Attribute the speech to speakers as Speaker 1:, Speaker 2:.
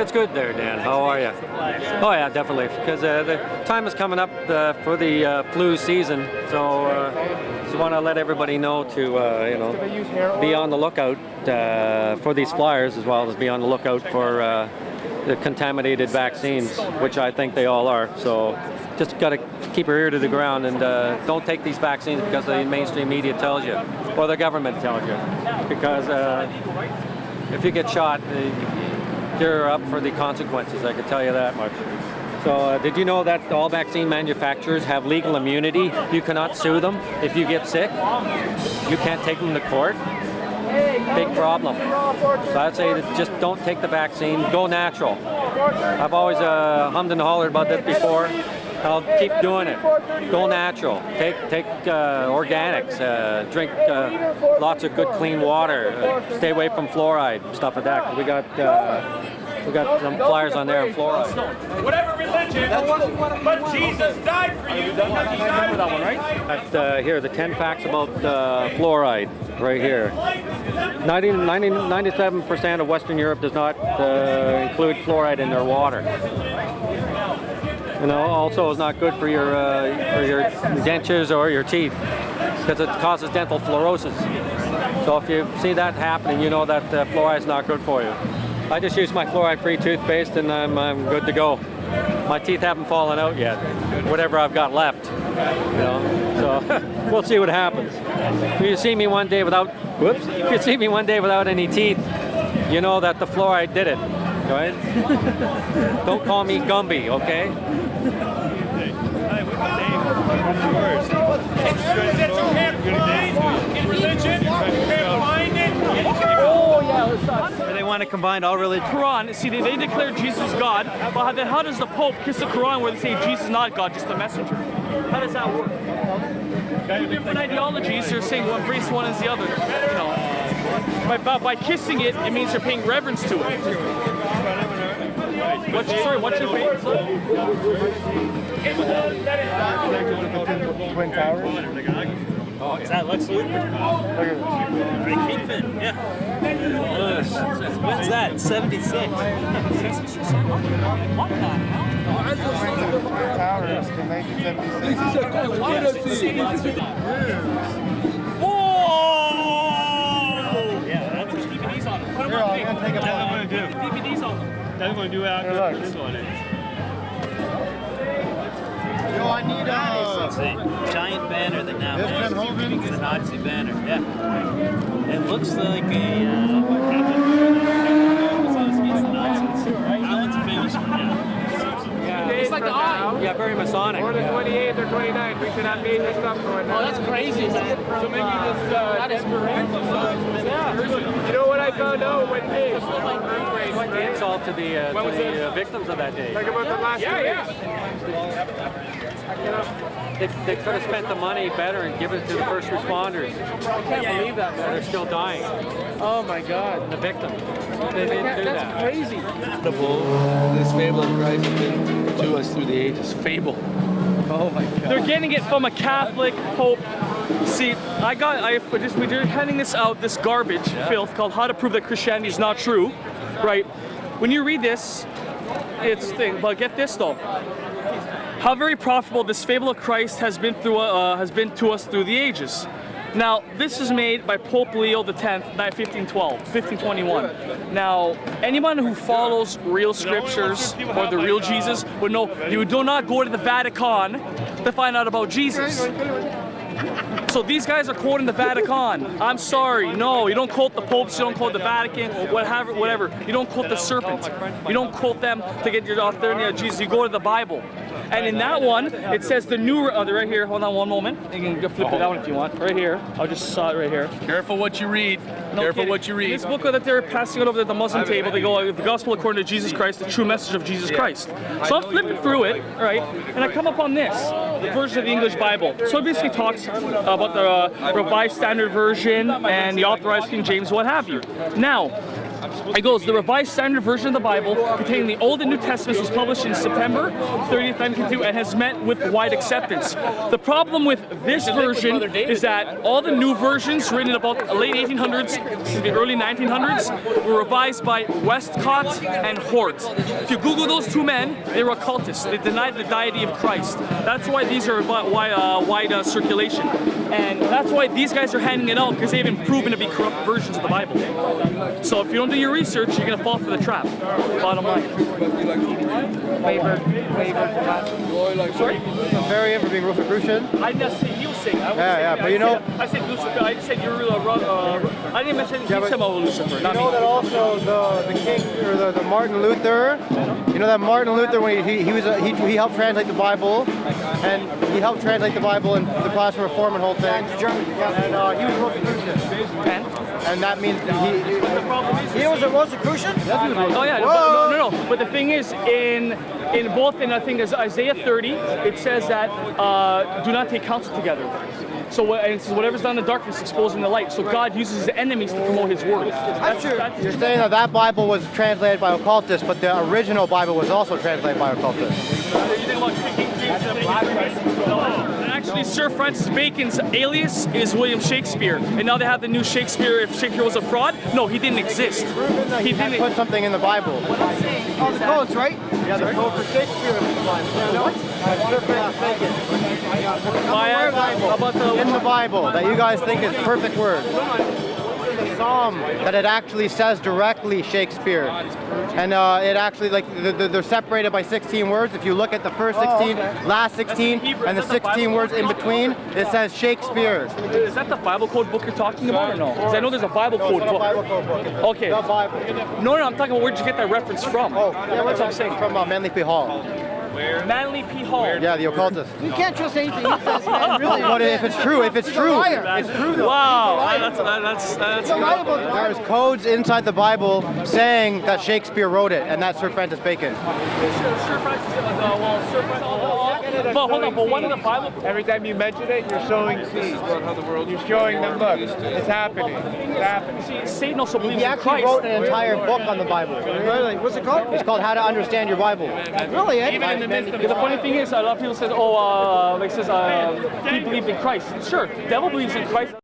Speaker 1: it's good there, Dan. How are you? Oh yeah, definitely. Because the time is coming up for the flu season, so just want to let everybody know to be on the lookout for these flyers, as well as be on the lookout for the contaminated vaccines, which I think they all are. So just got to keep your ear to the ground and don't take these vaccines because the mainstream media tells you, or the government tells you, because if you get shot, you're up for the consequences, I can tell you that much. So did you know that all vaccine manufacturers have legal immunity? You cannot sue them if you get sick. You can't take them to court. Big problem. So I'd say that just don't take the vaccine, go natural. I've always hummed and hollered about this before. I'll keep doing it. Go natural. Take organics. Drink lots of good clean water. Stay away from fluoride, stuff like that. We got some flyers on there on fluoride.
Speaker 2: Whatever religion, but Jesus died for you. Remember that one, right?
Speaker 1: Here, the 10 facts about fluoride, right here. 97% of Western Europe does not include fluoride in their water. Also is not good for your dentures or your teeth because it causes dental fluorosis. So if you see that happening, you know that fluoride is not good for you. I just use my fluoride-free toothpaste and I'm good to go. My teeth haven't fallen out yet, whatever I've got left. So we'll see what happens. If you see me one day without, if you see me one day without any teeth, you know that the fluoride did it. Right? Don't call me Gumby, okay?
Speaker 3: They want to combine all religions.
Speaker 4: Quran, see, they declare Jesus God, but then how does the Pope kiss the Quran where they say Jesus is not God, just a messenger? How does that work? Two different ideologies, they're saying one embrace one as the other. By kissing it, it means you're paying reverence to it. What's your favorite song?
Speaker 5: Twin Towers?
Speaker 3: Oh, is that Lex Luthor? Kingpin, yeah. When's that? 76.
Speaker 5: Twin Towers in 1976.
Speaker 4: Yeah, that's just DVDs on them. Put them
Speaker 5: Here,
Speaker 4: on
Speaker 5: I'm
Speaker 4: big.
Speaker 5: gonna take a
Speaker 4: That's what I'm
Speaker 5: bite.
Speaker 4: going to do. DVDs on them.
Speaker 3: That's what I'm going to do after this one.
Speaker 5: Yo, I need
Speaker 3: It's a giant banner that now has the Nazi banner. Yeah. It looks like a against the Nazis. That one's a famous one, yeah.
Speaker 4: It's like the eye.
Speaker 1: Yeah, very Masonic.
Speaker 2: Or the 28th or 29th, we should have major stuff going on.
Speaker 4: Oh, that's crazy, man.
Speaker 2: So maybe this,
Speaker 4: that is correct.
Speaker 2: you know what I found out when they
Speaker 1: It's like the insult to the victims of that day.
Speaker 2: Talk about the last
Speaker 1: They could have spent the money better and given it to the first responders.
Speaker 2: I can't believe that, man.
Speaker 1: They're still dying.
Speaker 2: Oh my God.
Speaker 1: The victims. They didn't do
Speaker 2: That's
Speaker 1: that.
Speaker 2: crazy.
Speaker 6: This fable of Christ has been to us through the ages. Fable.
Speaker 1: Oh my God.
Speaker 4: They're getting it from a Catholic Pope. See, we're handing this out, this garbage filth called How to Prove That Christianity is Not True, right? When you read this, it's thing, but get this though. How very profitable this fable of Christ has been to us through the ages. Now, this is made by Pope Leo X, 1521. Now, anyone who follows real scriptures or the real Jesus would know you do not go to the Vatican to find out about Jesus. So these guys are quoting the Vatican. I'm sorry, no, you don't quote the popes, you don't quote the Vatican, whatever. You don't quote the serpent. You don't quote them to get your authority of Jesus. You go to the Bible. And in that one, it says the new, right here, hold on one moment. You can flip it out if you want. Right here, I just saw it right here.
Speaker 6: Careful what you read. Careful what you read.
Speaker 4: In this book that they're passing it over at the Muslim table, they go, the gospel according to Jesus Christ, the true message of Jesus Christ. So I'm flipping through it, right, and I come up on this, the version of the English Bible. So it basically talks about the Revised Standard Version and the Authorized King James, what have you. Now, It goes, the Revised Standard Version of the Bible containing the Old and New Testaments was published in September 30th, 1952 and has met with wide acceptance. The problem with this version is that all the new versions written about the late 1800s to the early 1900s were revised by Westcott and Hort. If you Google those two men, they were occultists. They denied the deity of Christ. That's why these are wide circulation. And that's why these guys are handing it out, because they've been proven to be corrupt versions of the Bible. So if you don't do your research, you're going to fall for the trap. Bottom line.
Speaker 5: Wavered.
Speaker 4: Sorry?
Speaker 5: I'm very in for being Rosicrucian.
Speaker 4: I didn't say he was saying.
Speaker 5: Yeah, but you know.
Speaker 4: I said Lucifer. I just said you're wrong. I didn't mention he's talking about Lucifer.
Speaker 5: You
Speaker 4: Not
Speaker 5: know
Speaker 4: me.
Speaker 5: that also the king or the Martin Luther. You know that Martin Luther, when he helped translate the Bible, and he helped translate the Bible in the Protestant Reform and whole thing. And he was Rosicrucian. And that means he was a Rosicrucian? Yes, he was Rosicrucian.
Speaker 4: Oh yeah, no. But the thing is, in both I think it's Isaiah 30, it says that do not take counsel together. So and it says whatever's done in the darkness exposed in the light. So God uses his enemies to promote his word. That's true.
Speaker 5: You're saying that Bible was translated by occultists, but the original Bible was also translated by occultists.
Speaker 4: Actually, Sir Francis Bacon's alias is William Shakespeare, and now they have the new Shakespeare. If Shakespeare was a fraud, no, he didn't exist.
Speaker 5: He didn't put something in the Bible.
Speaker 7: Oh, the codes, right?
Speaker 5: Yeah, the code for Shakespeare is in the Bible. Sir Francis Bacon. In the Bible that you guys think is perfect word. Psalm that it actually says directly Shakespeare, and it actually they're separated by 16 words. If you look at the first 16, last 16, and the 16 words in between, it says Shakespeare.
Speaker 4: Is that the Bible code book you're talking about, or no? Because I know there's a Bible code book.
Speaker 5: Bible code book.
Speaker 4: Okay.
Speaker 5: The Bible.
Speaker 4: No, I'm talking about where'd you get that reference from?
Speaker 5: Oh, yeah,
Speaker 4: that's what I'm saying.
Speaker 5: From Manly P. Hall.
Speaker 4: Manly P. Hall.
Speaker 5: Yeah, the occultist.
Speaker 7: You can't trust anything he says, man. Really.
Speaker 5: But if it's true, it's true though.
Speaker 4: Wow, that's
Speaker 5: There's codes inside the Bible saying that Shakespeare wrote it, and that's Sir Francis Bacon.
Speaker 4: Sir Francis. But hold on, but one of the Bible.
Speaker 8: Every time you mention it, you're sowing seeds. You're showing them, look, it's happening. It's happening.
Speaker 4: See, Satan also believes
Speaker 5: He
Speaker 4: in
Speaker 5: actually
Speaker 4: Christ.
Speaker 5: wrote an entire book on the Bible.
Speaker 7: Really? What's it called?
Speaker 5: It's called How to Understand Your Bible.
Speaker 7: Really, eh?
Speaker 4: Even in the midst of it. The funny thing is, a lot of people say, he believed in Christ. Sure, the devil believes in Christ.